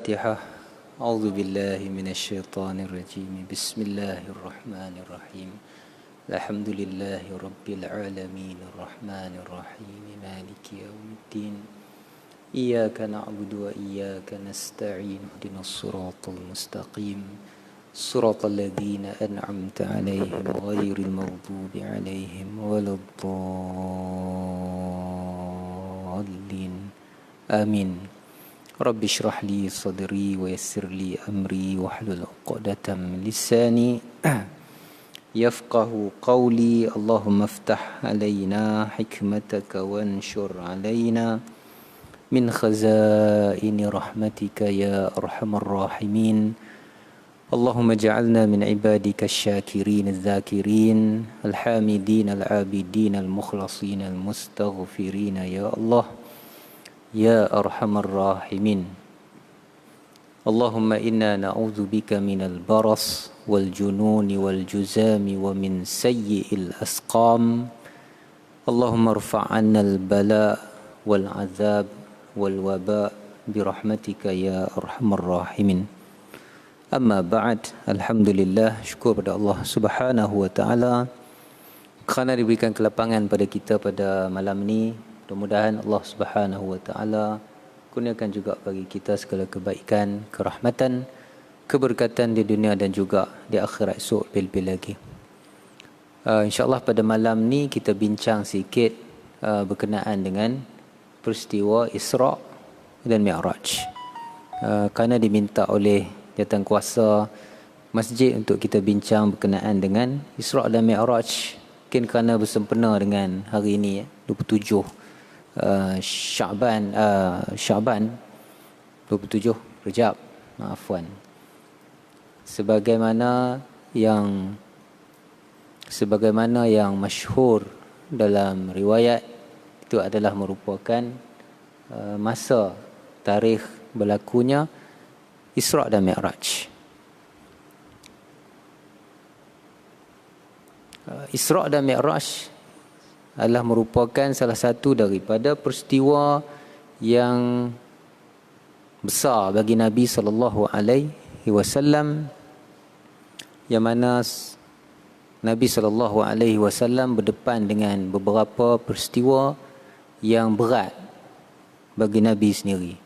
الفاتحة. أعوذ بالله من الشيطان الرجيم. بسم الله الرحمن الرحيم. الحمد لله رب العالمين الرحمن الرحيم مالك يوم الدين. إياك نعبد وإياك نستعين. اهدنا الصراط المستقيم صراط الذين أنعمت عليهم غير المغضوب عليهم ولا الضالين. آمين. رب اشرح لي صدري ويسر لي أمري واحلل عقدة من لساني يفقه قولي. اللهم افتح علينا حكمتك وانشر علينا من خزائن رحمتك يا أرحم الراحمين. اللهم اجعلنا من عبادك الشاكرين الذاكرين الحامدين العابدين المخلصين المستغفرين يا الله يا أرحم الراحمين. اللهم إنا نعوذ بك من البرص والجنون والجزام ومن سيء الأسقام. اللهم ارفع عنا البلاء والعذاب والوباء برحمتك يا أرحم الراحمين. Amma ba'd. Alhamdulillah, syukur pada Allah Subhanahu wa taala kerana diberikan kelapangan pada kita pada malam ini. Mudah-mudahan Allah Subhanahu wa taala kurniakan juga bagi kita segala kebaikan, kerahmatan, keberkatan di dunia dan juga di akhirat esok bil lagi. InsyaAllah pada malam ni kita bincang sikit berkenaan dengan peristiwa Isra' dan Mi'raj. Kerana diminta oleh jawatan kuasa masjid untuk kita bincang berkenaan dengan Isra' dan Mi'raj. Mungkin kerana bersempena dengan hari ini 27 Syaban 27 Rejab, maafwan. Sebagaimana yang masyhur dalam riwayat, itu adalah merupakan masa tarikh berlakunya Isra' dan Mi'raj. Isra' dan Mi'raj adalah merupakan salah satu daripada peristiwa yang besar bagi Nabi sallallahu alaihi wasallam, yang mana Nabi sallallahu alaihi wasallam berdepan dengan beberapa peristiwa yang berat bagi Nabi sendiri.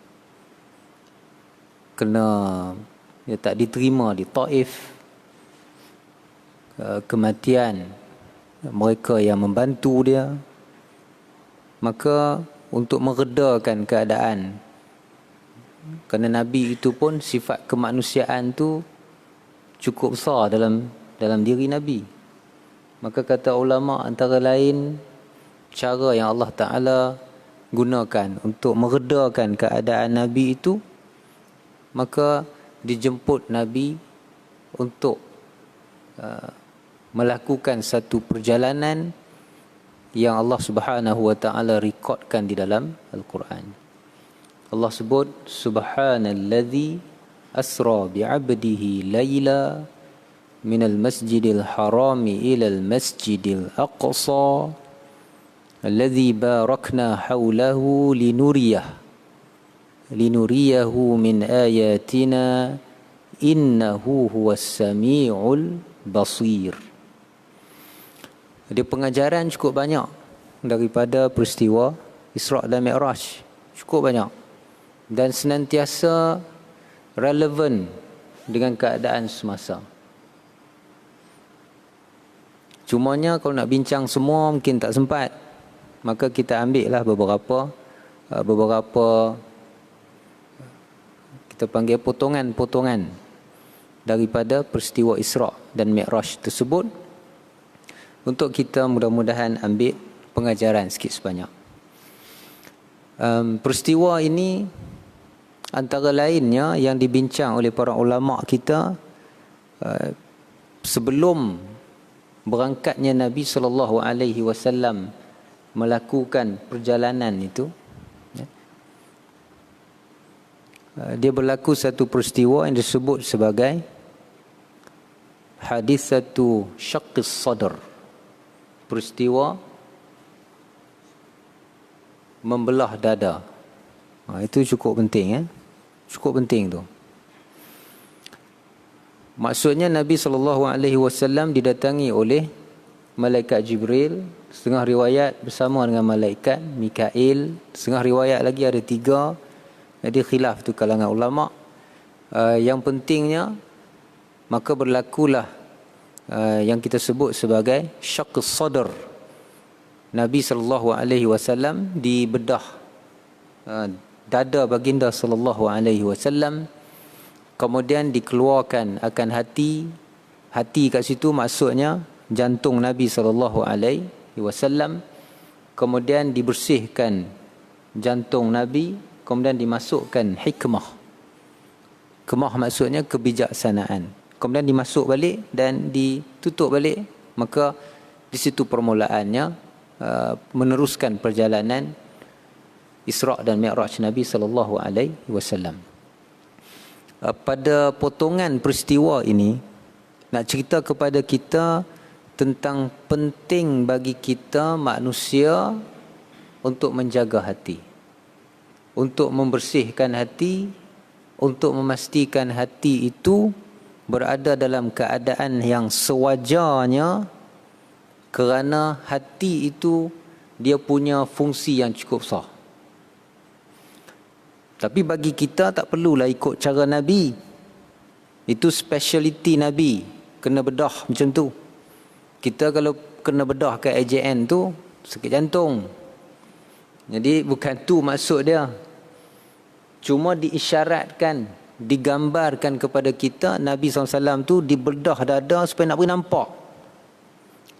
Kena dia tak diterima di Taif, kematian mereka yang membantu dia. Maka untuk meredakan keadaan, kerana Nabi itu pun sifat kemanusiaan tu cukup besar dalam diri Nabi, maka kata ulama, antara lain cara yang Allah Ta'ala gunakan untuk meredakan keadaan Nabi itu, maka dijemput Nabi untuk melakukan satu perjalanan yang Allah Subhanahu wa taala rekodkan di dalam Al-Quran. Allah sebut, Subhanallazi asra bi'abdihi layla minal masjidil harami ilal masjidil aqsa alladzi barakna hawlahu linuriyahu min ayatina innahu huwas sami'ul basir. Dia pengajaran cukup banyak daripada peristiwa Isra' dan Mi'raj, cukup banyak, dan senantiasa relevan dengan keadaan semasa. Cumanya kalau nak bincang semua mungkin tak sempat, maka kita ambil lah beberapa kita panggil potongan-potongan daripada peristiwa Isra' dan Mi'raj tersebut, untuk kita mudah-mudahan ambil pengajaran sikit sebanyak. Peristiwa ini antara lainnya yang dibincang oleh para ulama kita sebelum berangkatnya Nabi sallallahu alaihi wasallam melakukan perjalanan itu. Dia berlaku satu peristiwa yang disebut sebagai hadisatu syaqqis sadr, peristiwa membelah dada. Itu cukup penting. Cukup penting tu. Maksudnya Nabi SAW didatangi oleh malaikat Jibril, setengah riwayat bersama dengan malaikat Mikail, setengah riwayat lagi ada 3. Jadi khilaf tu kalangan ulama. Yang pentingnya maka berlakulah yang kita sebut sebagai syaqqus sadr. Nabi SAW dibedah dada baginda SAW, kemudian dikeluarkan akan hati. Hati kat situ maksudnya jantung Nabi SAW. Kemudian dibersihkan jantung Nabi, kemudian dimasukkan hikmah. Hikmah maksudnya kebijaksanaan. Kemudian dimasuk balik dan ditutup balik. Maka di situ permulaannya meneruskan perjalanan Isra' dan Mi'raj Nabi SAW. Pada potongan peristiwa ini nak cerita kepada kita tentang penting bagi kita manusia untuk menjaga hati, untuk membersihkan hati, untuk memastikan hati itu berada dalam keadaan yang sewajarnya, kerana hati itu dia punya fungsi yang cukup besar. Tapi bagi kita tak perlulah ikut cara Nabi. Itu speciality Nabi, kena bedah macam tu. Kita kalau kena bedah ke AJN tu sakit jantung. Jadi bukan tu maksud dia. Cuma diisyaratkan, digambarkan kepada kita Nabi SAW tu dibedah dada supaya nak beri nampak.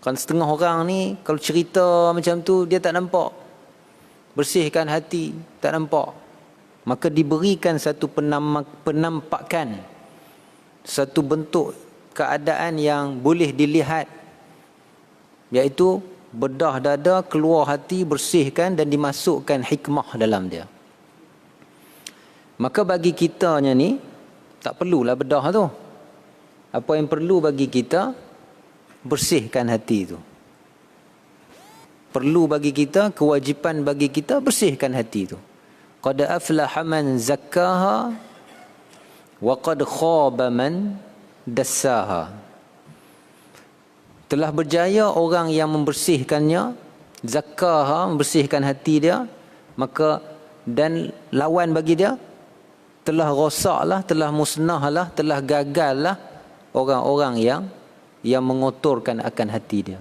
Kan setengah orang ni kalau cerita macam tu dia tak nampak. Bersihkan hati, tak nampak. Maka diberikan satu penampakan, satu bentuk keadaan yang boleh dilihat, iaitu bedah dada, keluar hati, bersihkan dan dimasukkan hikmah dalam dia. Maka bagi kitanya ni tak perlulah bedah tu. Apa yang perlu bagi kita, bersihkan hati tu. Perlu bagi kita, kewajipan bagi kita bersihkan hati tu. Qad aflaha man zakkaha wa qad khaba man dassaha. Telah berjaya orang yang membersihkannya, zakkaha, membersihkan hati dia, maka dan lawan bagi dia, telah rosaklah, telah musnahlah, telah gagallah orang-orang yang mengotorkan akan hati dia.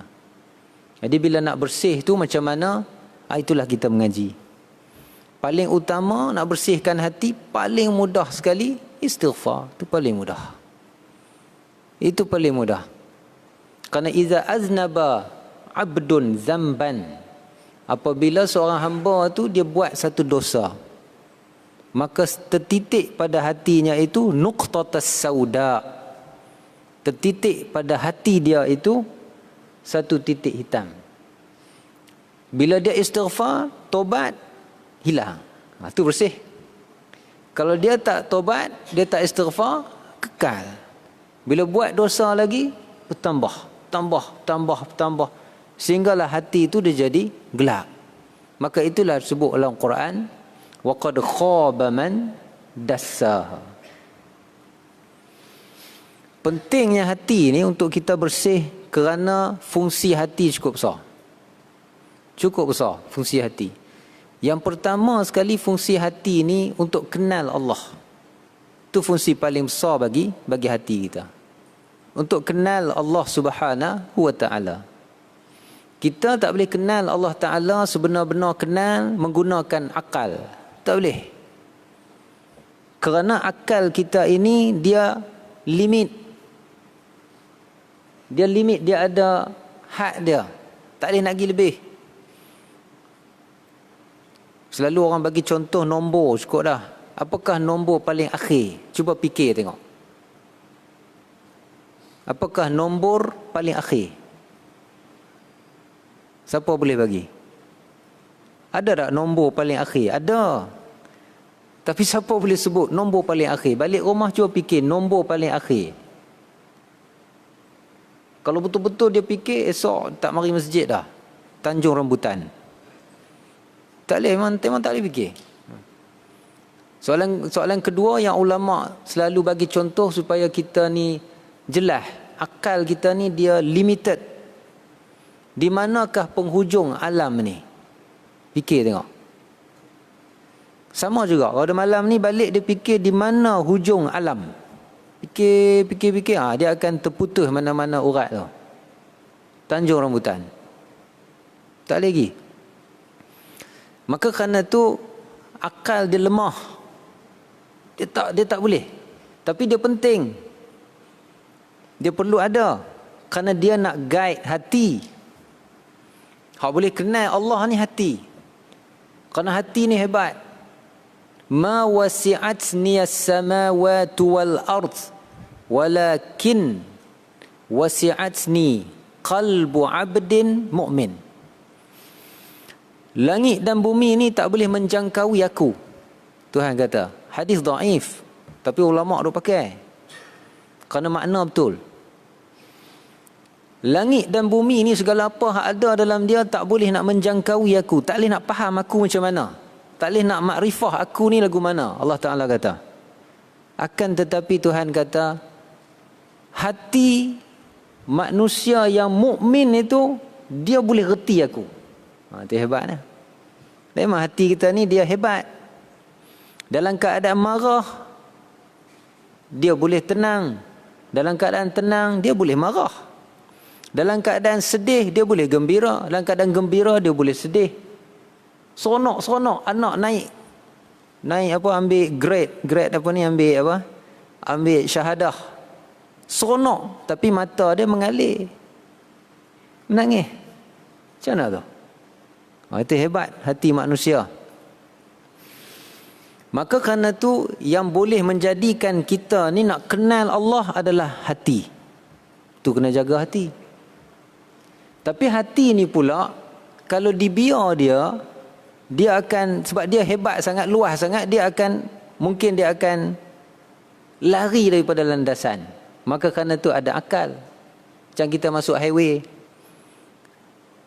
Jadi bila nak bersih tu macam mana? Itulah kita mengaji. Paling utama nak bersihkan hati, paling mudah sekali istighfar. Itu paling mudah. Itu paling mudah. Karena iza aznaba abdun zamban, apabila seorang hamba tu dia buat satu dosa, maka tertitik pada hatinya itu nuqtatas sauda. Tertitik pada hati dia itu satu titik hitam. Bila dia istighfar, tobat, hilang. Itu bersih. Kalau dia tak tobat, dia tak istighfar, kekal. Bila buat dosa lagi, bertambah, tambah. Sehinggalah hati itu dia jadi gelap. Maka itulah disebut dalam Quran, wa qad khaba man dassaha. Pentingnya hati ni untuk kita bersih kerana fungsi hati cukup besar. Cukup besar fungsi hati. Yang pertama sekali, fungsi hati ni untuk kenal Allah. Itu fungsi paling besar bagi hati kita. Untuk kenal Allah Subhanahu wa ta'ala. Kita tak boleh kenal Allah Ta'ala sebenar-benar kenal menggunakan akal. Tak boleh. Kerana akal kita ini dia limit. Dia limit, dia ada had dia. Tak boleh nak pergi lebih. Selalu orang bagi contoh nombor, cukup dah. Apakah nombor paling akhir? Cuba fikir tengok. Apakah nombor paling akhir? Siapa boleh bagi? Ada tak nombor paling akhir? Ada. Tapi siapa boleh sebut nombor paling akhir? Balik rumah cuba fikir nombor paling akhir. Kalau betul-betul dia fikir, esok tak mari masjid dah. Tanjung Rambutan. Tak boleh, memang tak boleh fikir. Soalan kedua yang ulama selalu bagi contoh supaya kita ni jelas, akal kita ni dia limited. Di manakah penghujung alam ni? Fikir tengok. Sama juga pada malam ni balik dia fikir di mana hujung alam. Fikir, dia akan terputus mana-mana urat tu. Tanjung rambutan. Tak lagi. Maka kerana tu akal dia lemah. Dia tak boleh. Tapi dia penting. Dia perlu ada. Kerana dia nak guide hati. Hak boleh kenal Allah ni hati. Kerana hati ni hebat. Ma wasi'atni as-samawati wal ard walakin wasi'atni qalbu 'abdin mu'min. Langit dan bumi ni tak boleh menjangkaui aku. Tuhan kata. Hadis dhaif. Tapi ulama' duk pakai. Kerana makna betul. Langit dan bumi ni segala apa yang ada dalam dia tak boleh nak menjangkaui aku. Tak boleh nak faham aku macam mana. Tak boleh nak makrifah aku ni lagu mana. Allah Ta'ala kata. Akan tetapi Tuhan kata, hati manusia yang mukmin itu, dia boleh reti aku. Itu hebat lah. Memang hati kita ni dia hebat. Dalam keadaan marah, dia boleh tenang. Dalam keadaan tenang, dia boleh marah. Dalam keadaan sedih, dia boleh gembira. Dalam keadaan gembira, dia boleh sedih. Seronok anak naik apa, ambil grade apa ni, ambil syahadah. Seronok, tapi mata dia mengalir, menangis. Macam mana tu? Itu hebat hati manusia. Maka kerana tu yang boleh menjadikan kita ni nak kenal Allah adalah hati. Tu kena jaga hati. Tapi hati ni pula kalau dibiar dia akan, sebab dia hebat sangat, luas sangat, mungkin dia akan lari daripada landasan. Maka kerana tu ada akal. Macam kita masuk highway,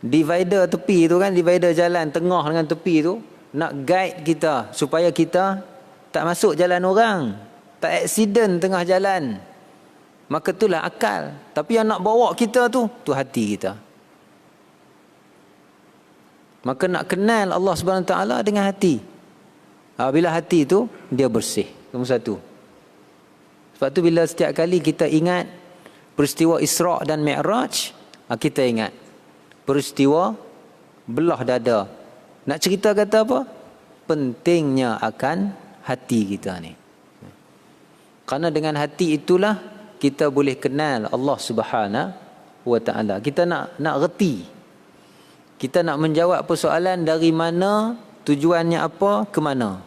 divider tepi tu kan, divider jalan tengah dengan tepi tu nak guide kita supaya kita tak masuk jalan orang, tak accident tengah jalan. Maka itulah akal. Tapi yang nak bawa kita tu hati kita. Maka nak kenal Allah Subhanahu Wa Taala dengan hati. Bila hati tu dia bersih. Nombor satu. Sebab tu bila setiap kali kita ingat peristiwa Isra' dan Mi'raj, kita ingat peristiwa belah dada. Nak cerita kata apa? Pentingnya akan hati kita ni. Kerana dengan hati itulah kita boleh kenal Allah Subhanahu Wa Taala. Kita nak reti. Kita nak menjawab persoalan dari mana, tujuannya apa, ke mana.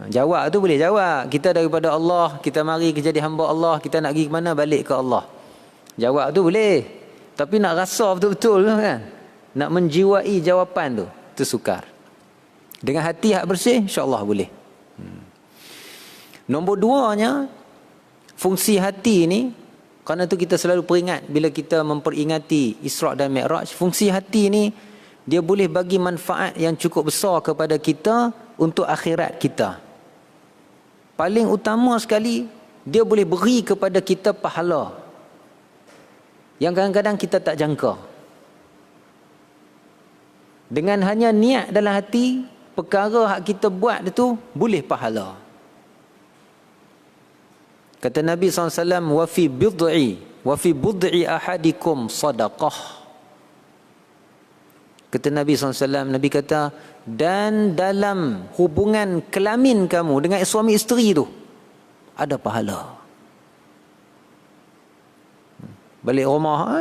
Jawab tu boleh jawab. Kita daripada Allah, kita mari jadi hamba Allah, kita nak pergi ke mana, balik ke Allah. Jawab tu boleh. Tapi nak rasa betul-betul kan. Nak menjiwai jawapan tu sukar. Dengan hati hak bersih, insya-Allah boleh. Nombor duanya, fungsi hati ni, kerana tu kita selalu peringat bila kita memperingati Isra' dan Mi'raj, fungsi hati ni dia boleh bagi manfaat yang cukup besar kepada kita untuk akhirat kita. Paling utama sekali, dia boleh beri kepada kita pahala yang kadang-kadang kita tak jangka. Dengan hanya niat dalam hati, perkara hak kita buat itu boleh pahala. Kata Nabi SAW, wa fi bud'i ahadikum sadaqah. Kata Nabi SAW, Nabi kata, dan dalam hubungan kelamin kamu dengan suami isteri tu ada pahala. Balik rumah,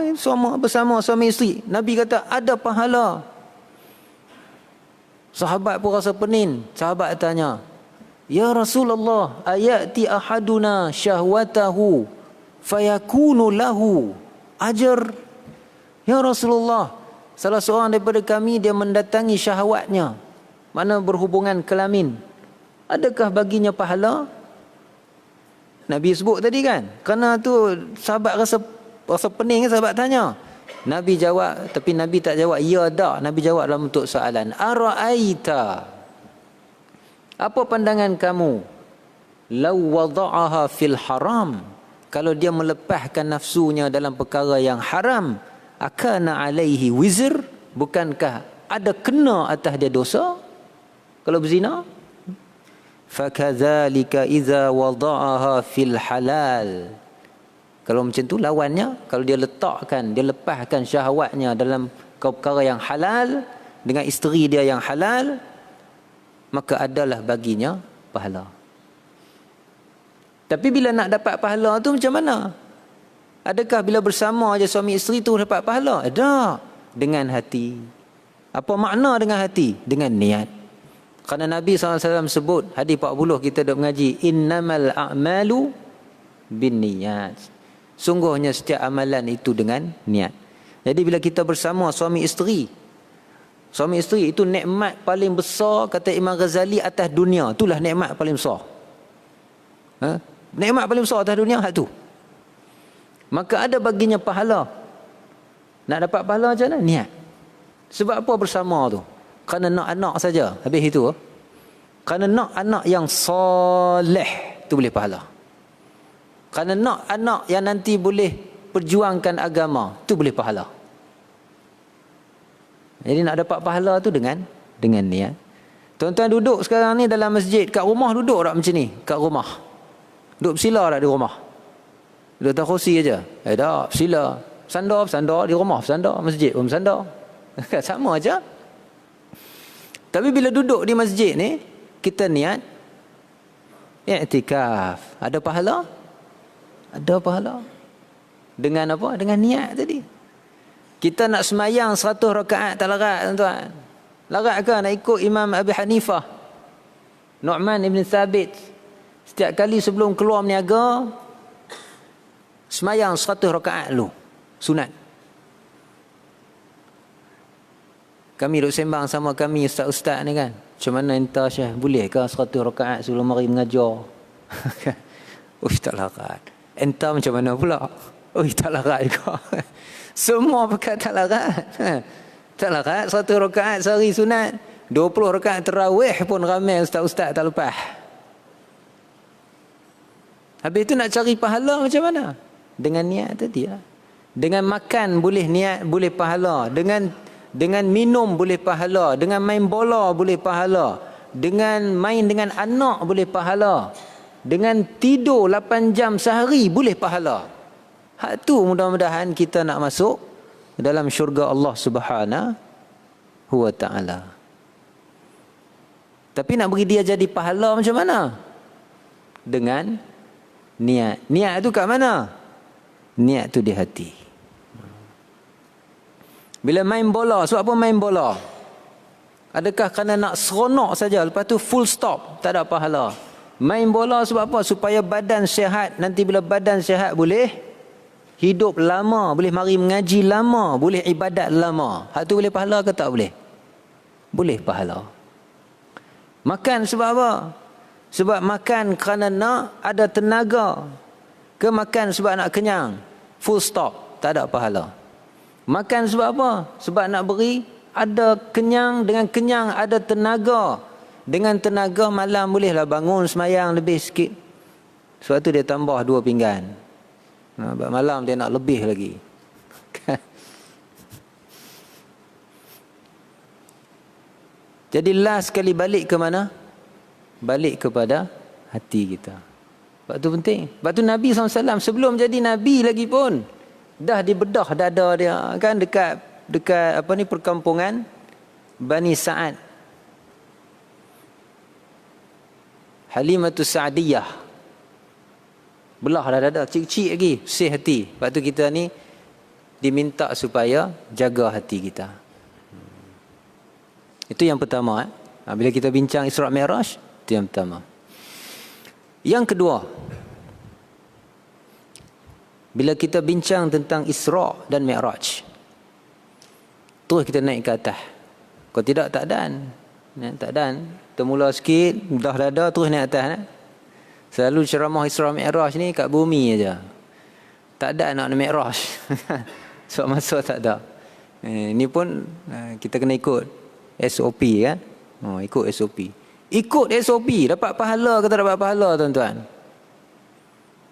bersama suami isteri, Nabi kata ada pahala. Sahabat pun rasa pening. Sahabat tanya, ya Rasulullah, ayati ahaduna syahwatahu fayakunu lahu ajr. Ya Rasulullah, salah seorang daripada kami dia mendatangi syahwatnya, mana berhubungan kelamin, adakah baginya pahala? Nabi sebut tadi kan. Kerana tu sahabat rasa pening, sahabat tanya. Nabi jawab, tapi Nabi tak jawab ya dak. Nabi jawab dalam bentuk soalan. Ara'aita Apa pandangan kamu? Law wada'aha fil haram, kalau dia melepaskan nafsunya dalam perkara yang haram, akana alaihi wizr, bukankah ada kena atas dia dosa kalau berzina? Fakadzalika idza wada'aha fil halal, kalau macam tu lawannya, kalau dia letakkan, dia lepaskan syahwatnya dalam perkara yang halal dengan isteri dia yang halal, maka adalah baginya pahala. Tapi bila nak dapat pahala tu macam mana? Adakah bila bersama aja suami isteri tu dapat pahala? Ada. Dengan hati. Apa makna dengan hati? Dengan niat. Kerana Nabi SAW sebut, hadis 40 kita duk mengaji, innamal a'malu bin niyat. Sungguhnya setiap amalan itu dengan niat. Jadi bila kita bersama suami isteri itu nikmat paling besar, kata Imam Ghazali, atas dunia. Itulah nikmat paling besar. Nikmat paling besar atas dunia, hal tu. Maka ada baginya pahala. Nak dapat pahala macam mana? Niat. Sebab apa bersama tu? Kerana nak anak saja. Habis itu. Kerana nak anak yang soleh, tu boleh pahala. Kerana nak anak yang nanti boleh perjuangkan agama, tu boleh pahala. Jadi nak dapat pahala tu dengan niat. Tuan-tuan duduk sekarang ni dalam masjid, kat rumah duduk tak macam ni? Kat rumah. Duduk bersila tak di rumah? Duduk atas kursi aja. Tak, bersila. Bersandar di rumah, bersandar masjid pun bersandar. Sama aja. Tapi bila duduk di masjid ni, kita niat i'tikaf. Ada pahala? Ada pahala. Dengan apa? Dengan niat tadi. Kita nak semayang 100 rakaat tak larat, tuan-tuan. Larat ke nak ikut Imam Abi Hanifah? Nu'man ibn Thabit. Setiap kali sebelum keluar berniaga, semayang 100 rakaat dulu. Sunat. Kami duk sembang sama kami ustaz-ustaz ni kan. Macam mana entah Syekh, boleh ke 100 rakaat sebelum mari mengajar? Tak larat. Entah macam mana pula? Tak larat juga. Semua pakai tak larat. Tak larat, 100 rakaat sehari sunat. 20 rakaat tarawih pun ramai ustaz-ustaz tak lepas. Habis itu nak cari pahala macam mana? Dengan niat tadi lah. Dengan makan boleh niat, boleh pahala. Dengan minum boleh pahala. Dengan main bola boleh pahala. Dengan main dengan anak boleh pahala. Dengan tidur 8 jam sehari boleh pahala. Hak tu mudah-mudahan kita nak masuk dalam syurga Allah Subhanahu wa ta'ala. Tapi nak beri dia jadi pahala macam mana? Dengan niat. Niat tu kat mana? Niat tu di hati. Bila main bola, sebab apa main bola? Adakah kerana nak seronok saja, lepas tu full stop, tak ada pahala? Main bola sebab apa? Supaya badan sihat. Nanti bila badan sihat boleh hidup lama, boleh mari mengaji lama, boleh ibadat lama. Hak tu boleh pahala ke tak boleh? Boleh pahala. Makan sebab apa? Sebab makan kerana nak ada tenaga. Ke makan sebab nak kenyang? Full stop, tak ada pahala. Makan sebab apa? Sebab nak beri ada kenyang, dengan kenyang ada tenaga. Dengan tenaga malam bolehlah bangun semayang lebih sikit. Sebab tu dia tambah 2 pinggan. Malam dia nak lebih lagi. Jadi last sekali balik ke mana? Balik kepada hati kita. Sebab tu penting. Sebab tu Nabi SAW sebelum jadi Nabi lagi pun dah dibedah dada dia kan, dekat apa ni, perkampungan Bani Sa'ad. Halimatus Sa'diyah. Belah dah dada, kecil-kecil lagi, bersih hati. Sebab tu kita ni diminta supaya jaga hati kita. Itu yang pertama. Bila kita bincang Isra' Mi'raj, itu yang pertama. Yang kedua, bila kita bincang tentang Isra' dan Mi'raj, terus kita naik ke atas. Kalau tidak, tak dan. Tak dan. Kita mula sikit, dah dada, terus naik atas. Selalu ceramah Isra' Mi'raj ni kat bumi aja. Tak ada nak Mi'raj. Sebab masa tak ada. Ini pun kita kena ikut SOP kan. Ikut SOP. Ikut SOP, dapat pahala ke tak dapat pahala tuan-tuan?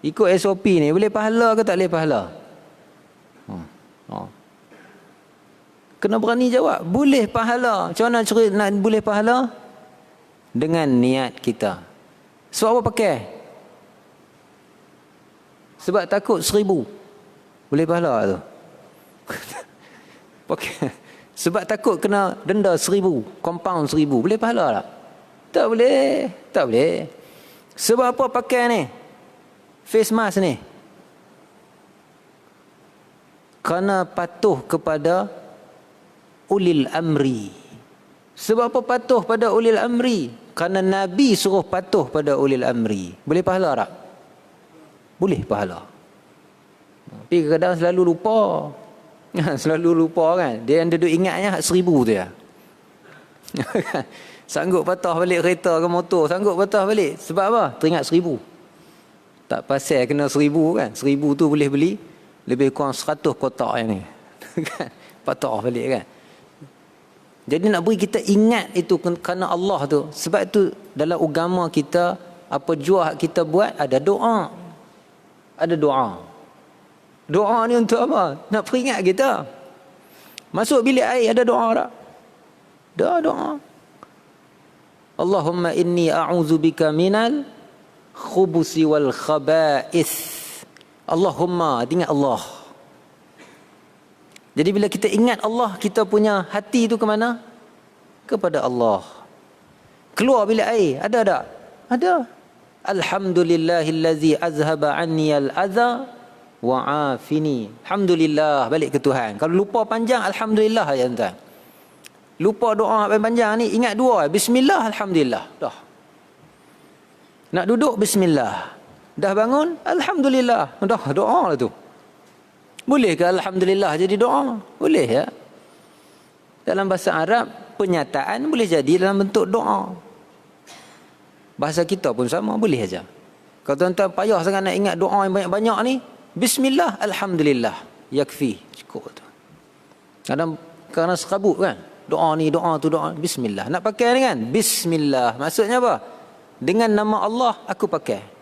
Ikut SOP ni, boleh pahala ke tak boleh pahala? Kena berani jawab, boleh pahala. Macam mana cara nak boleh pahala? Dengan niat kita. Sebab apa pakai? Sebab takut 1000. Boleh pahala tu. Pakai. Sebab takut kena denda 1000, compound 1000. Boleh pahala tak? Tak boleh. Tak boleh. Sebab apa pakai ni? Face mask ni. Kerana patuh kepada ulil amri. Sebab apa patuh pada ulil amri? Kerana Nabi suruh patuh pada ulil amri. Boleh pahala tak? Boleh pahala. Tapi kadang-kadang selalu lupa. Selalu lupa kan. Dia yang duduk ingatnya 1000 tu ya. Sanggup patah balik kereta ke motor. Sanggup patah balik. Sebab apa? Teringat 1000. Tak pasal kena 1000 kan. 1000 tu boleh beli lebih kurang 100 kotak yang ni. Patah balik kan. Jadi nak beri kita ingat itu kerana Allah tu. Sebab itu dalam agama kita, apa jua kita buat, ada doa. Ada doa. Doa ni untuk apa? Nak peringat kita. Masuk bilik air ada doa tak? Doa. Allahumma inni a'udzubika minal khubusi wal khaba'ith. Allahumma, ingat Allah. Jadi bila kita ingat Allah, kita punya hati itu ke mana? Kepada Allah. Keluar bilik air, ada tak? Ada. Alhamdulillahillazi azhaba anni al-adha wa'afini. Alhamdulillah, balik ke Tuhan. Kalau lupa panjang, alhamdulillah ya tuan. Lupa doa panjang ni, ingat dua. Bismillah, alhamdulillah. Dah. Nak duduk, bismillah. Dah bangun, alhamdulillah. Dah, doa lah tu. Boleh ke alhamdulillah jadi doa? Boleh ya. Dalam bahasa Arab, penyataan boleh jadi dalam bentuk doa. Bahasa kita pun sama, boleh aja. Kalau tuan-tuan payah sangat nak ingat doa yang banyak-banyak ni, bismillah, alhamdulillah. Yakfi, cukup tu. Kadang serabut kan? Doa ni, doa tu, doa. Bismillah. Nak pakai ni kan? Bismillah. Maksudnya apa? Dengan nama Allah, aku pakai.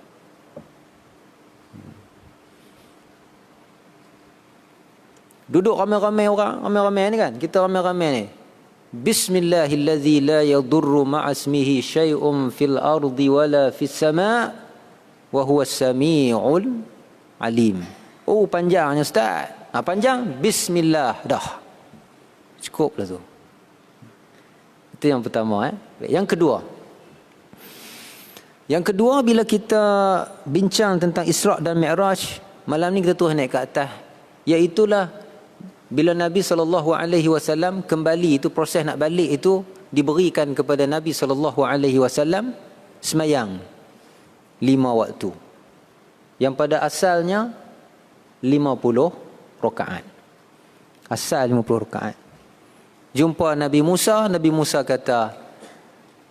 Duduk ramai-ramai orang, ramai-ramai ni kan? Kita ramai-ramai ni. Bismillahillazi la yadurru ma'asmihi syai'un fil ardi wala fis sama' wa huwa sami'ul alim. Oh, panjangnya Ustaz. Panjang? Bismillah. Dah. Cukup lah tu. Itu yang pertama. Yang kedua, bila kita bincang tentang Isra' dan Mi'raj, malam ni kita terus naik ke atas. Iaitulah bila Nabi SAW kembali, itu proses nak balik itu diberikan kepada Nabi SAW semayang 5 waktu. Yang pada asalnya 50 rakaat. Asal 50 rakaat. Jumpa Nabi Musa kata,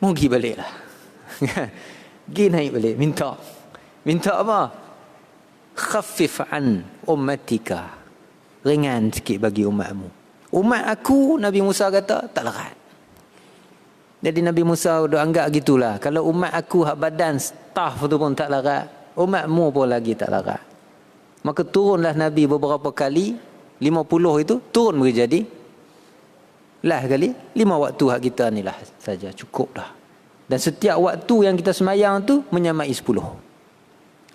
"Mau pergi baliklah." Pergi naik balik, minta. Minta apa? Khaffif an ummatika. Ringan sikit bagi umatmu. Umat aku, Nabi Musa kata, tak larat. Jadi Nabi Musa dah anggap gitulah. Kalau umat aku hak badan staff tu pun tak larat, umatmu pun lagi tak larat. Maka turunlah Nabi beberapa kali, 50 itu turun menjadi lah kali 5 waktu hak kita ni lah saja, cukup dah. Dan setiap waktu yang kita semayang tu menyamai 10.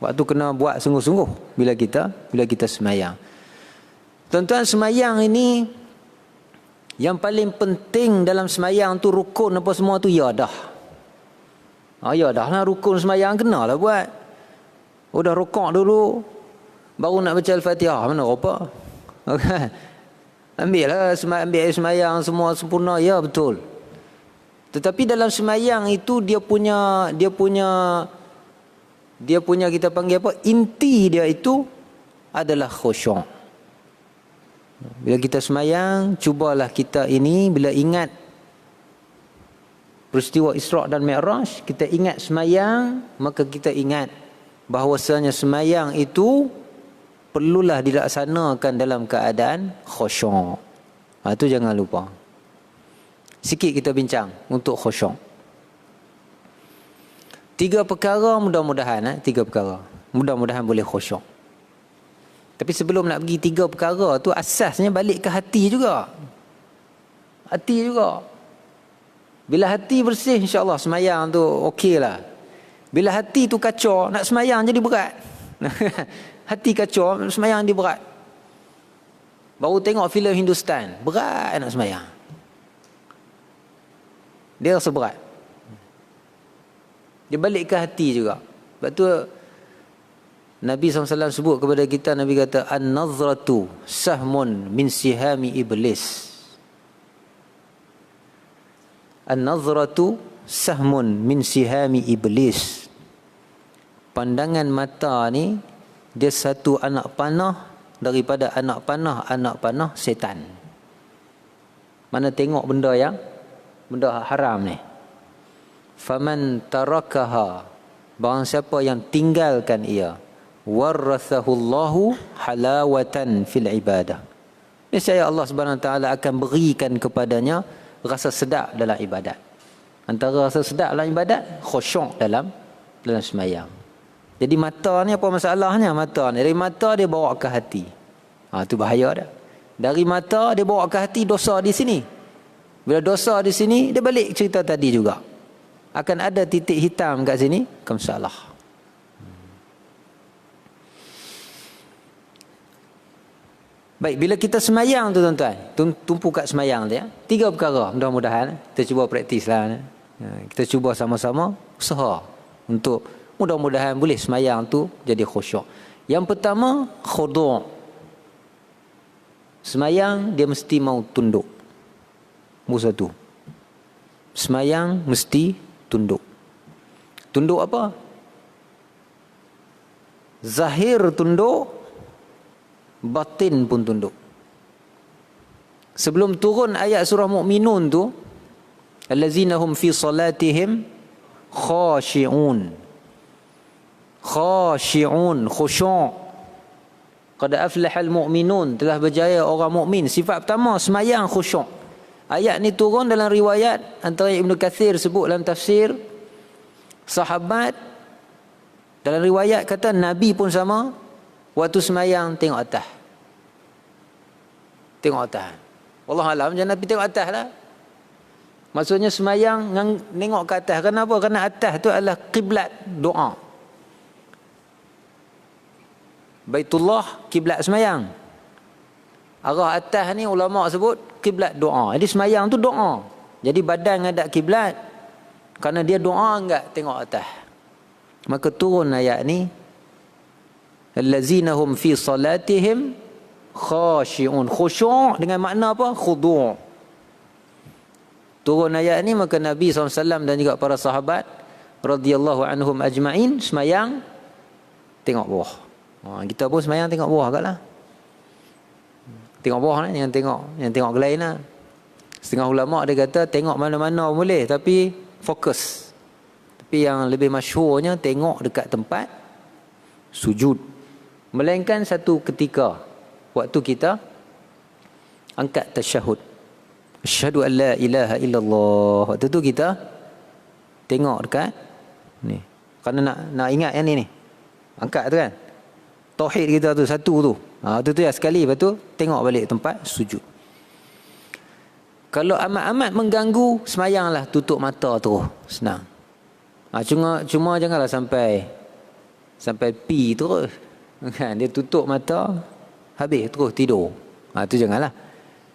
Waktu kena buat sungguh-sungguh bila kita semayang. Tuan-tuan, semayang ini yang paling penting dalam semayang tu rukun apa semua tu ya dah. Ya dah lah, rukun semayang kena lah buat. Udah rukuk dulu baru nak baca Al-Fatihah, mana apa? Okay. Ambil semayang semua sempurna, ya betul. Tetapi dalam semayang itu dia punya kita panggil apa? Inti dia itu adalah khusyuk. Bila kita semayang, cubalah kita ini bila ingat peristiwa Isra' dan Mi'raj, kita ingat semayang, maka kita ingat bahawasanya semayang itu perlulah dilaksanakan dalam keadaan khusyuk. Itu jangan lupa. Sikit kita bincang untuk khusyuk. Tiga perkara mudah-mudahan, tiga perkara. Mudah-mudahan boleh khusyuk. Tapi sebelum nak pergi tiga perkara tu, asasnya balik ke hati juga. Hati juga. Bila hati bersih, insya-Allah semayang tu okey lah. Bila hati tu kacau, nak semayang jadi berat. Hati kacau, semayang dia berat. Baru tengok filem Hindustan, berat nak semayang. Dia rasa berat. Dia balik ke hati juga. Sebab tu Nabi SAW sebut kepada kita, Nabi kata, An-nazratu sahmun min sihami iblis. An-nazratu sahmun min sihami iblis. Pandangan mata ni, dia satu anak panah daripada anak panah setan. Mana tengok benda haram ni. Faman tarakaha, barang siapa yang tinggalkan ia, warathahullahu halawatan fil ibadah. Nescaya Allah Subhanahu Wa Taala akan berikan kepadanya rasa sedap dalam ibadat. Antara rasa sedap dalam ibadat, khusyuk dalam sembahyang. Jadi mata ni apa masalahnya? Mata ni dari mata dia bawa ke hati. Tu bahaya dah. Dari mata dia bawa ke hati, dosa di sini. Bila dosa di sini, dia balik cerita tadi juga. Akan ada titik hitam kat sini, masalah. Baik, bila kita semayang tu tuan-tuan, tumpu kat semayang dia, tiga perkara mudah-mudahan kita cuba praktis lah. Kita cuba sama-sama usaha untuk mudah-mudahan boleh semayang tu jadi khusyuk. Yang pertama, khudu'. Semayang dia mesti mau tunduk. Nombor satu. Semayang mesti tunduk. Tunduk apa? Zahir tunduk, batin pun tunduk. Sebelum turun ayat surah Mu'minun tu, allazina hum fi salatihim khashi'un. Khashi'un, khusyuk. Qad aflahal mu'minun, telah berjaya orang mukmin. Sifat pertama semayang khusyuk. Ayat ni turun dalam riwayat, antara Ibn Kathir sebut dalam tafsir, sahabat dalam riwayat kata Nabi pun sama, waktu semayang tengok atas. Tengok atas. Wallahualam, jangan Nabi tengok atas lah. Maksudnya semayang nengok ke atas. Kenapa? Kerana atas tu adalah kiblat doa. Baitullah kiblat semayang. Arah atas ni ulama sebut kiblat doa. Jadi semayang tu doa. Jadi badan ngadap kiblat. Kerana dia doa enggak tengok atas. Maka turun ayat ni, allazina hum fi salatihim khashi'un. Khusyuk dengan makna apa? Khudu'. Turun ayat ni, maka Nabi SAW dan juga para sahabat radhiyallahu anhum ajma'in semayang tengok bawah. Kita pun semayang tengok bawah agaklah. Tengok bawah ni, yang tengok ke lain lah. Setengah ulama' dia kata tengok mana-mana boleh, tapi fokus. Tapi yang lebih masyhurnya tengok dekat tempat sujud. Melainkan satu ketika waktu kita angkat tasyahud, asyhadu an la ilaha illallah, waktu tu kita tengok dekat ni. Kerana nak ingat yang ni angkat tu kan, tauhid kita tu satu tu. Tu ya sekali, lepas tu tengok balik tempat sujud. Kalau amat-amat mengganggu, semayanglah tutup mata tu, senang. Cuma janganlah sampai pi terus. Kan, dia tutup mata, habis terus tidur. Tu janganlah.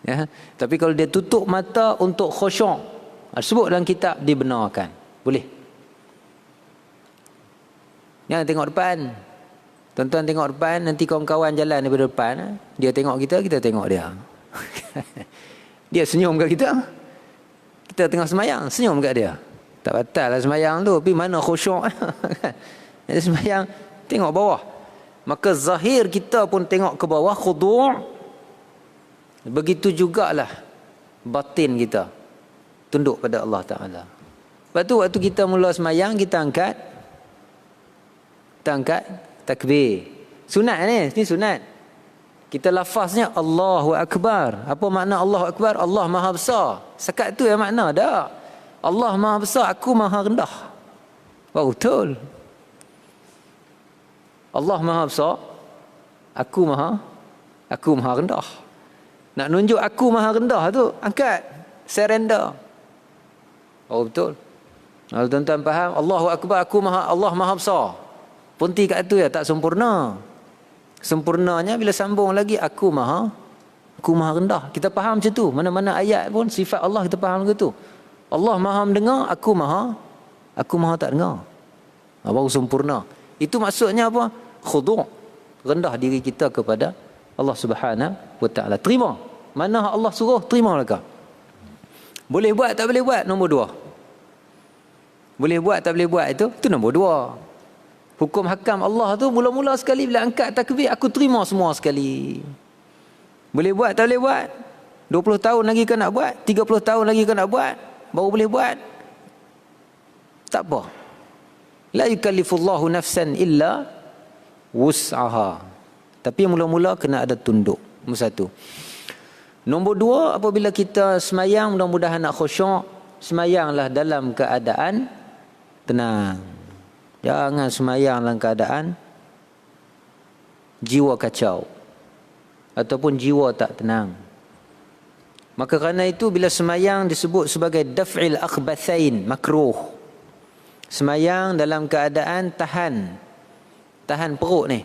Ya. Tapi kalau dia tutup mata untuk khusyuk, sebut dalam kitab dibenarkan. Boleh. Jangan tengok depan. Tuan-tuan tengok depan, nanti kawan-kawan jalan daripada depan, dia tengok kita, kita tengok dia. Dia senyum kat kita. Kita tengah semayang, senyum kat dia. Tak batal lah semayang tu, tapi mana khusyuk. Jadi semayang tengok bawah. Maka zahir kita pun tengok ke bawah, khudu'. Begitu jugalah batin kita tunduk pada Allah Ta'ala. Lepas tu waktu kita mula semayang, kita angkat takbir. Sunat ni sunat. Kita lafaznya Allahu Akbar. Apa makna Allahu Akbar? Allah Maha Besar. Sekat tu yang makna dah. Allah Maha Besar, aku Maha rendah. Betul. Allah Maha besar, aku maha rendah. Nak nunjuk aku maha rendah tu, angkat, surrender. Betul. Kalau tuan-tuan faham, Allahu Akbar, Allah maha besar. Punti kat tu ya, tak sempurna. Sempurnanya bila sambung lagi, aku maha rendah. Kita faham macam tu. Mana-mana ayat pun sifat Allah kita faham begitu. Allah maha mendengar, aku maha tak dengar. Baru sempurna. Itu maksudnya apa? Khudu'. Rendah diri kita kepada Allah Subhanahu wa ta'ala. Terima. Mana Allah suruh, terima mereka. Boleh buat tak boleh buat, nombor 2. Boleh buat tak boleh buat, itu nombor 2. Hukum hakam Allah tu mula-mula sekali bila angkat takbir, aku terima semua sekali. Boleh buat tak boleh buat, 20 tahun lagi kau nak buat, 30 tahun lagi kau nak buat, baru boleh buat, tak apa. La yukallifullahu nafsan illa wus'aha. Tapi mula-mula kena ada tunduk. Nombor 1. Nombor 2, apabila kita semayang, mudah-mudahan nak khusyuk, semayanglah dalam keadaan tenang. Jangan semayang dalam keadaan jiwa kacau ataupun jiwa tak tenang. Maka kerana itu bila semayang disebut sebagai daf'il akhbathain, makruh. Semayang dalam keadaan tahan perut ni.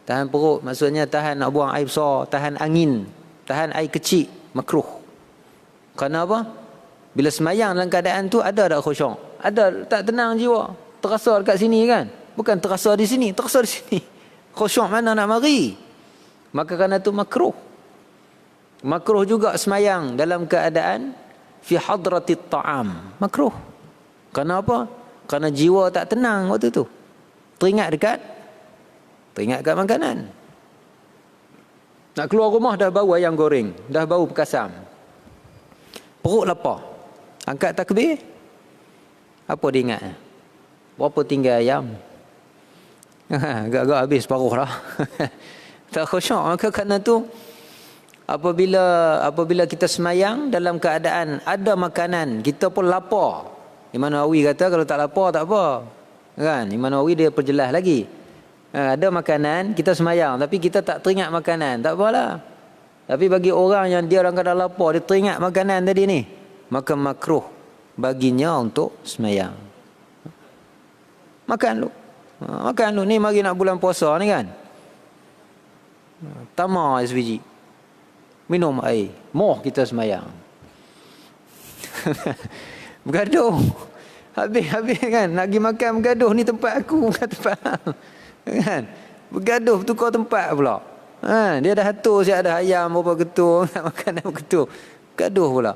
Tahan perut maksudnya tahan nak buang air besar, tahan angin, tahan air kecil, makruh. Kerana apa? Bila semayang dalam keadaan tu ada tak khusyuk? Ada tak tenang jiwa? Terasa dekat sini kan? Bukan terasa di sini, terasa di sini. Khusyuk mana nak mari? Maka kerana tu makruh. Makruh juga semayang dalam keadaan fi hadratit ta'am. Makruh. Kerana apa? Kerana jiwa tak tenang waktu tu. Teringat kat makanan. Nak keluar rumah dah bau ayam goreng, dah bau pekasam. Perut lapar. Angkat takbir. Apa dia ingat? Berapa tinggal ayam? Agak-agak habis paruh lah. Tak khusyuk. Maka kerana tu apabila kita semayang dalam keadaan ada makanan, kita pun lapar. Imam Nawawi kata kalau tak lapar tak apa. Kan? Imam Nawawi dia perjelas lagi. Ada makanan, kita semayang tapi kita tak teringat makanan, tak apalah. Tapi bagi orang yang dia dalam keadaan lapar, dia teringat makanan tadi ni, maka makruh baginya untuk semayang. Makan lu ni mari nak bulan puasa ni kan. Tamar SPG. Minum air. Moh kita semayang. Bergaduh. Habis kan. Nak pergi makan bergaduh. Ni tempat aku. Bukan tempat. Kan. Bergaduh tukar tempat pula. Dia dah atur siap ada ayam berapa ketul. Nak makan apa ketul. Bergaduh pula.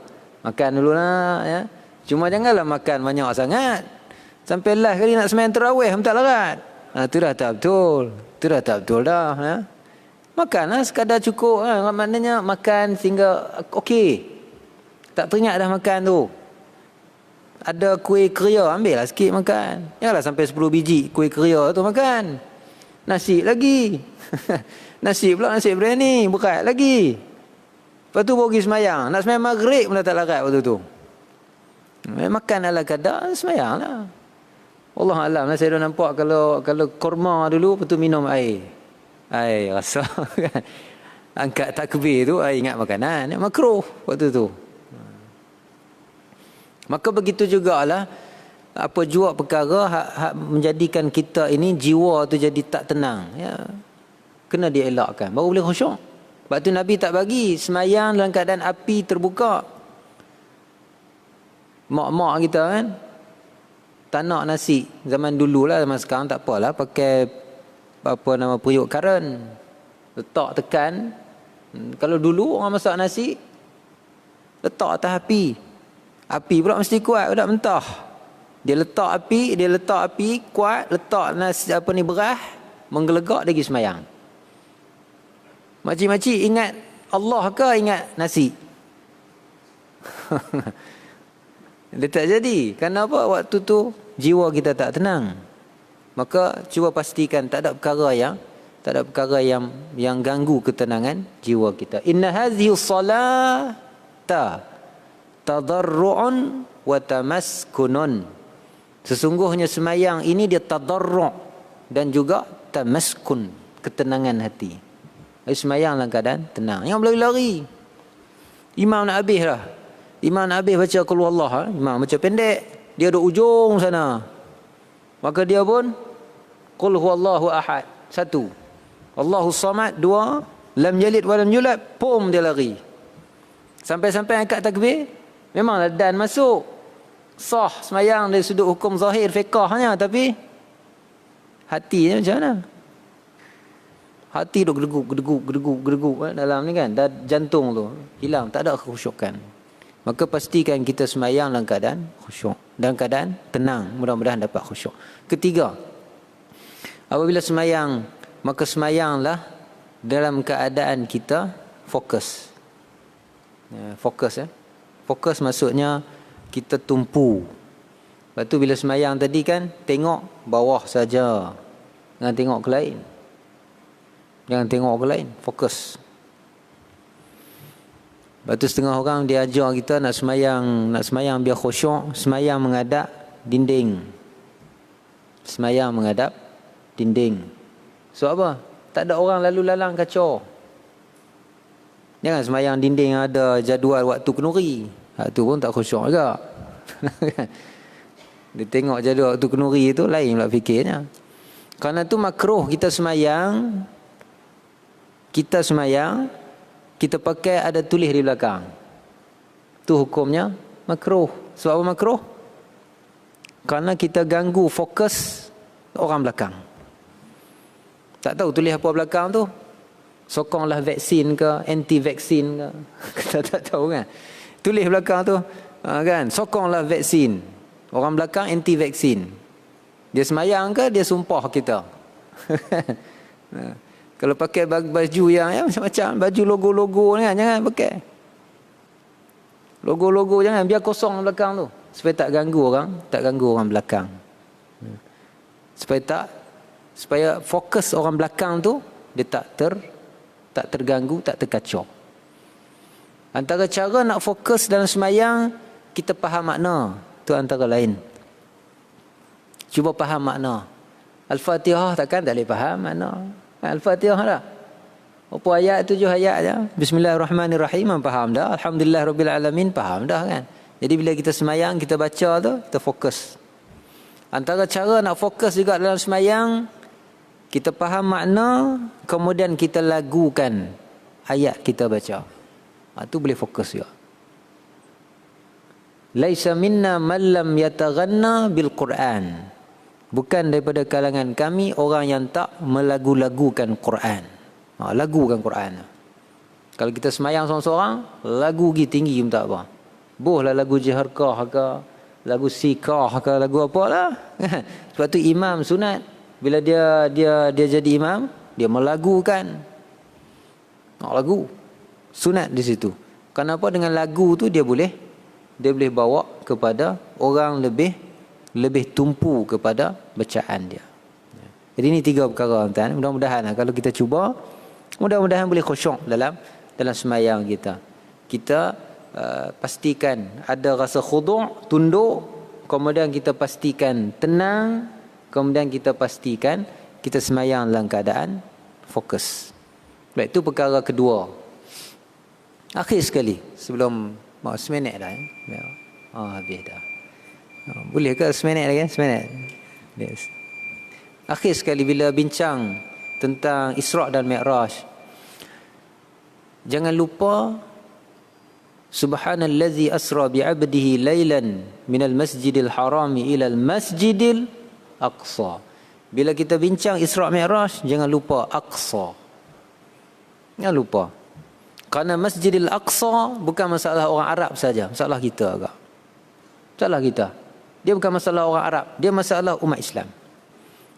Makan dulu lah. Ya. Cuma janganlah makan banyak sangat. Sampai last kali nak semayang tarawih tak larat. Itu dah tak betul. Itu dah tak betul dah. Ya. Makanlah sekadar cukup. Maknanya makan sehingga okey. Tak teringat dah makan tu. Ada kuih keria, ambil lah sikit makan. Janganlah sampai 10 biji kuih keria tu makan. Nasi lagi. Nasi pula, nasi biryani. Berat lagi. Lepas tu baru pergi semayang. Nak semayang maghrib pun dah tak larat waktu tu. Makan ala kadar, semayang lah. Allah Alam lah, saya dah nampak kalau korma dulu, lepas tu minum air. Air rasa kan. Angkat takbir tu, ingat makanan. Makruh waktu tu. Maka begitu jugalah, apa jua perkara menjadikan kita ini jiwa tu jadi tak tenang. Ya. Kena dielakkan. Baru boleh khusyuk. Sebab tu Nabi tak bagi semayang dalam keadaan api terbuka. Mak-mak kita kan, tak nak nasi. Zaman dulu lah, zaman sekarang tak apalah. Pakai periuk karen. Letak tekan. Kalau dulu orang masak nasi, letak atas api. Api pula mesti kuat, tak mentah. Dia letak api kuat, letak nasi beras, menggelegak dia pergi semayang. Makcik-makcik ingat Allah ke ingat nasi? Dia tak jadi. Kenapa? Waktu tu jiwa kita tak tenang. Maka cuba pastikan tak ada perkara yang ganggu ketenangan jiwa kita. Inna hadhihi salata tadarru'un wa tamaskunun. Sesungguhnya semayang ini dia tadarru' dan juga tamaskun, ketenangan hati. Semayang dalam keadaan tenang. Yang berlari-lari. Imam nak habis lah. Imam nak habis baca qul huwallah. Imam baca pendek. Dia duduk ujung sana. Maka dia pun qul huwallahu ahad. 1. Allahu samad. 2. Lam yalid wa lam yulad. Pum dia lari. Sampai-sampai angkat takbir. Memanglah dan masuk. Sah semayang dari sudut hukum zahir fiqahnya, tapi hatinya macam mana? Hati duk gedeguk dalam ni kan, dan jantung tu hilang, tak ada khusyukan. Maka pastikan kita semayang dalam keadaan khusyuk, dalam keadaan tenang, mudah-mudahan dapat khusyuk. Ketiga, apabila semayang, maka semayanglah dalam keadaan kita fokus. Fokus maksudnya kita tumpu. Lepas tu bila semayang tadi kan, tengok bawah saja. Jangan tengok ke lain. Jangan tengok ke lain. Fokus. Lepas tu setengah orang dia ajar kita nak semayang biar khusyuk. Semayang menghadap dinding. Semayang menghadap dinding. So apa? Tak ada orang lalu lalang kacau. Jangan semayang dinding ada jadual waktu kenuri. Tu pun tak khusyuk juga. Dia tengok jadual waktu kenuri tu lain pula fikirnya. Kerana tu makruh kita semayang, kita pakai ada tulis di belakang. Tu hukumnya makruh. Sebab apa makruh? Kerana kita ganggu fokus orang belakang. Tak tahu tulis apa belakang tu. Sokonglah vaksin ke, anti vaksin ke. Kita tak tahu kan. Tulis belakang tu kan, sokonglah vaksin. Orang belakang anti vaksin. Dia semayang ke dia sumpah kita. Kalau pakai baju yang macam-macam, baju logo-logo ni kan, jangan pakai. Logo-logo jangan, biar kosong belakang tu. Supaya tak ganggu orang belakang. Supaya fokus orang belakang tu dia tak terganggu, tak terkacau. Antara cara nak fokus dalam semayang, kita faham makna. Itu antara lain. Cuba faham makna. Al-Fatihah takkan tak boleh faham makna. Al-Fatihah dah. Apa ayat, 7 ayat je. Bismillahirrahmanirrahim, faham dah. Alhamdulillah Rabbil Alamin, faham dah kan. Jadi bila kita semayang, kita baca tu, kita fokus. Antara cara nak fokus juga dalam semayang, kita faham makna, kemudian kita lagukan ayat kita baca. Itu boleh fokus juga. Laisa minna man lam yataghanna bil Quran. Bukan daripada kalangan kami orang yang tak melagu-lagukan Quran. Lagukan Quran. Kalau kita semayang seorang-seorang, lagu pergi tinggi pun tak apa. Bohlah lagu Jiharkah ke, lagu Sikah ke, lagu apalah. Sebab tu imam sunat, bila dia jadi imam, dia melagukan. Lagu sunat di situ. Kenapa? Dengan lagu tu dia boleh bawa kepada orang lebih tumpu kepada bacaan dia. Jadi ini 3 perkara tuan. Mudah-mudahan kalau kita cuba, mudah-mudahan boleh khusyuk dalam semayang kita. Kita pastikan ada rasa khudu', tunduk, kemudian kita pastikan tenang, kemudian kita pastikan kita semayang dalam keadaan fokus. Baik, itu perkara kedua. Akhir sekali sebelum seminit dah ya. Habis dah. Boleh ke seminit lagi? Seminit. Yes. Akhir sekali bila bincang tentang Isra' dan Mi'raj. Jangan lupa Subhanallazi asra bi'abdihi lailan minal masjidil harami ilal masjidil aqsa. Bila kita bincang Isra' Mi'raj, jangan lupa Aqsa. Jangan lupa. Kerana Masjidil Aqsa bukan masalah orang Arab saja, masalah kita agak. Masalah kita. Dia bukan masalah orang Arab, dia masalah umat Islam.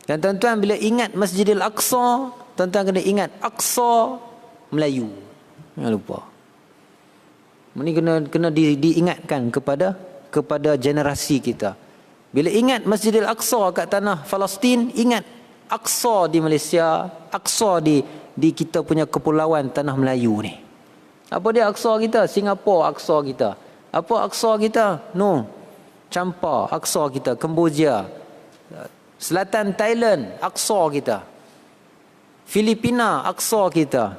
Dan tuan-tuan bila ingat Masjidil Aqsa, tuan-tuan kena ingat Aqsa Melayu. Jangan lupa. Ini kena diingatkan kepada generasi kita. Bila ingat Masjidil Aqsa kat tanah Palestin, ingat Aqsa di Malaysia, Aqsa di kita punya kepulauan tanah Melayu ni. Apa dia Aqsa kita? Singapura Aqsa kita. Apa Aqsa kita? No. Champa, Aqsa kita. Kemboja, selatan Thailand, Aqsa kita. Filipina, Aqsa kita.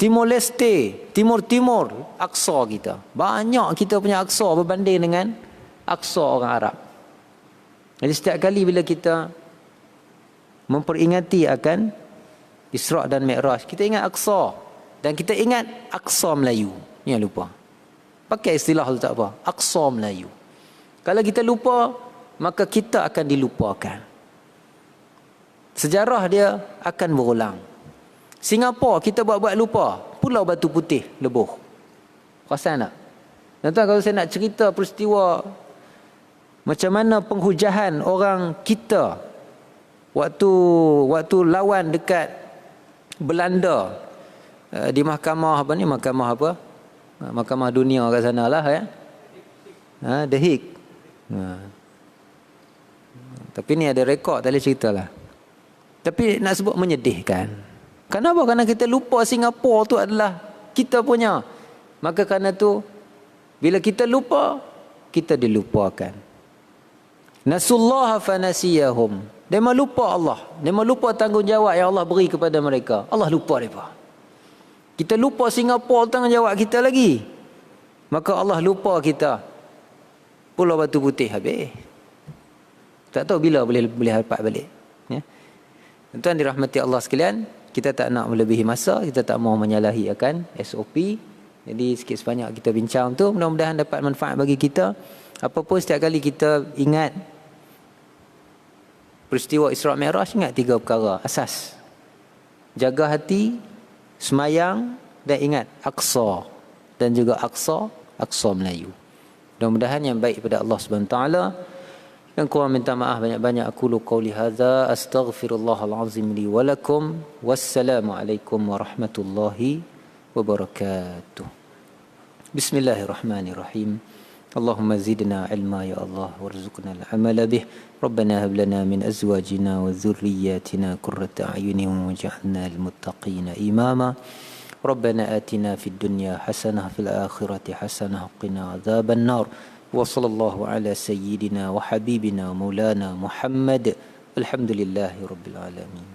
Timor Leste, Timur Aqsa kita. Banyak kita punya Aqsa berbanding dengan Aqsa orang Arab. Jadi setiap kali bila kita memperingati akan Isra' dan Mi'raj, kita ingat Aqsa. Dan kita ingat Aqsa Melayu. Jangan lupa. Pakai istilah tu tak apa. Aqsa Melayu. Kalau kita lupa, maka kita akan dilupakan. Sejarah dia akan berulang. Singapura kita buat-buat lupa. Pulau Batu Putih lebuh. Perasan tak? Tuan-tuan, kalau saya nak cerita peristiwa macam mana penghujahan orang kita waktu lawan dekat Belanda di mahkamah apa ni? Mahkamah apa? Mahkamah dunia kat sana lah ya. The Hague. Tapi ni ada rekod, tak boleh cerita lah. Tapi nak sebut menyedihkan. Kenapa? Kerana kita lupa Singapura tu adalah kita punya. Maka kerana tu, bila kita lupa, kita dilupakan. Nasullaha fanasiyahum. Dia lupa Allah. Dia lupa tanggungjawab yang Allah beri kepada mereka. Allah lupa mereka. Kita lupa Singapura tanggungjawab kita lagi. Maka Allah lupa kita. Pulau Batu Putih habis. Tak tahu bila boleh dapat balik. Ya. Tuan dirahmati Allah sekalian, kita tak nak melebihi masa, kita tak mahu menyalahi akan SOP. Jadi sikit sebanyak kita bincang tu, mudah-mudahan dapat manfaat bagi kita. Apapun setiap kali kita ingat peristiwa Isra' Mi'raj, ingat 3 perkara asas. Jaga hati, semayang dan ingat Aqsa, dan juga Aqsa Melayu. Mudah-mudahan yang baik pada Allah Subhanahu Wa Taala. Yang kurang minta maaf banyak-banyak. Aku qauli hadza astaghfirullahal azim li wa lakum. Wassalamualaikum warahmatullahi wabarakatuh. Bismillahirrahmanirrahim. Allahumma zidna ilma ya Allah warzuqna al-amala bih. Rabbana hab lana min azwajina wa dhurriyyatina qurrata a'yunin waj'alna lil muttaqina imama. ربنا آتنا في الدنيا حسنة في الآخرة حسنة وقنا عذاب النار وصلى الله على سيدنا وحبيبنا مولانا محمد الحمد لله رب العالمين.